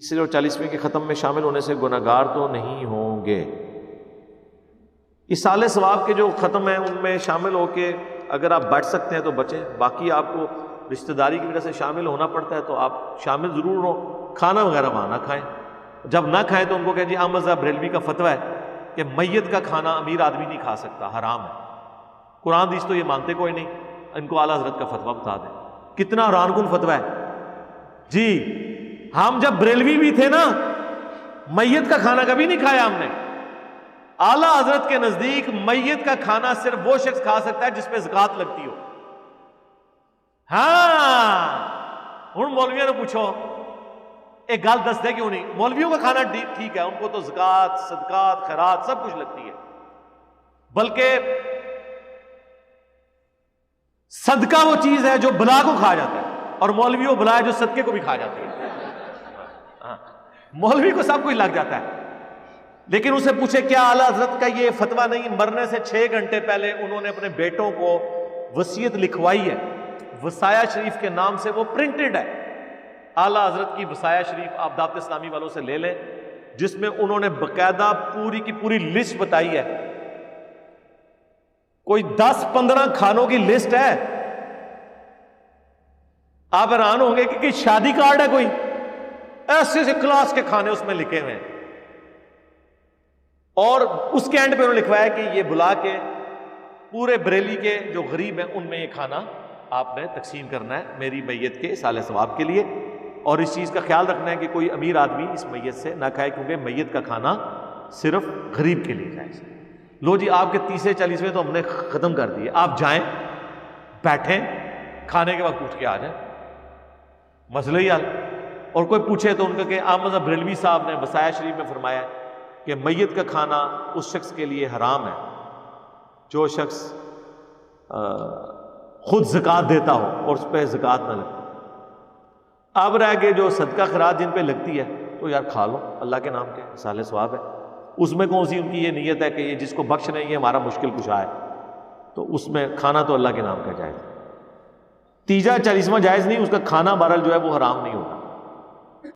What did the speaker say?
تیسرے اور 40ویں کے ختم میں شامل ہونے سے گناہگار تو نہیں ہوں گے۔ ایصال ثواب کے جو ختم ہیں ان میں شامل ہو کے اگر آپ بچ سکتے ہیں تو بچیں، باقی آپ کو رشتہ داری کی وجہ سے شامل ہونا پڑتا ہے تو آپ شامل ضرور ہوں، کھانا وغیرہ وہاں نہ کھائیں۔ جب نہ کھائیں تو ان کو کہیں جی احمد صاحب بریلوی کا فتویٰ ہے کہ میت کا کھانا امیر آدمی نہیں کھا سکتا، حرام ہے۔ قرآن حدیث تو یہ مانتے کوئی نہیں، ان کو اعلیٰ حضرت کا فتویٰ بتا دیں۔ کتنا حیران کن فتویٰ ہے جی۔ ہم جب بریلوی بھی تھے نا، میت کا کھانا کبھی نہیں کھایا ہم نے۔ اعلیٰ حضرت کے نزدیک میت کا کھانا صرف وہ شخص کھا سکتا ہے جس پہ زکوٰۃ لگتی ہو۔ ہاں ہوں مولویوں نے پوچھو ایک گل دس دے کیوں نہیں، مولویوں کا کھانا ٹھیک ہے، ان کو تو زکوٰۃ، صدقات، خیرات سب کچھ لگتی ہے، بلکہ صدقہ وہ چیز ہے جو بلا کو کھا جاتا ہے، اور مولوی وہ بلا ہے جو صدقے کو بھی کھا جاتی ہے۔ مولوی کو سب کچھ لگ جاتا ہے، لیکن اسے پوچھے کیا اعلیٰ حضرت کا یہ فتویٰ نہیں؟ مرنے سے 6 گھنٹے پہلے انہوں نے اپنے بیٹوں کو وصیت لکھوائی ہے، وصایا شریف کے نام سے، وہ پرنٹڈ ہے۔ اعلیٰ حضرت کی وصایا شریف آپ دعوت اسلامی والوں سے لے لیں، جس میں انہوں نے باقاعدہ پوری کی پوری لسٹ بتائی ہے، کوئی 10-15 کھانوں کی لسٹ ہے۔ آپ حیران ہوں گے کہ شادی کارڈ ہے کوئی، ایسے سے کلاس کے کھانے اس میں لکھے ہوئے ہیں، اور اس کے اینڈ پہ انہوں نے لکھوایا کہ یہ بلا کے پورے بریلی کے جو غریب ہیں ان میں یہ کھانا آپ نے تقسیم کرنا ہے میری میت کے ایصال ثواب کے لیے، اور اس چیز کا خیال رکھنا ہے کہ کوئی امیر آدمی اس میت سے نہ کھائے، کیونکہ میت کا کھانا صرف غریب کے لیے جائز ہے۔ لو جی آپ کے 30-40ویں تو ہم نے ختم کر دیے، آپ جائیں بیٹھیں، کھانے کے وقت اٹھ کے آ جائیں، مسئلہ ہی حل۔ اور کوئی پوچھے تو ان کا کہ احمد بریلوی صاحب نے وصایا شریف میں فرمایا کہ میت کا کھانا اس شخص کے لیے حرام ہے جو شخص خود زکوٰۃ دیتا ہو اور اس پہ زکوٰۃ نہ لگتی۔ اب رہ گئے جو صدقہ خیرات جن پہ لگتی ہے تو یار کھا لو، اللہ کے نام کے ایصال ثواب ہے، اس میں کون سی ان کی یہ نیت ہے کہ یہ جس کو بخش نہیں ہے ہمارا مشکل کشا ہے، تو اس میں کھانا تو اللہ کے نام کا جائز ہے۔ تیجا 40واں جائز نہیں، اس کا کھانا بہرحال جو ہے وہ حرام نہیں ہوگا۔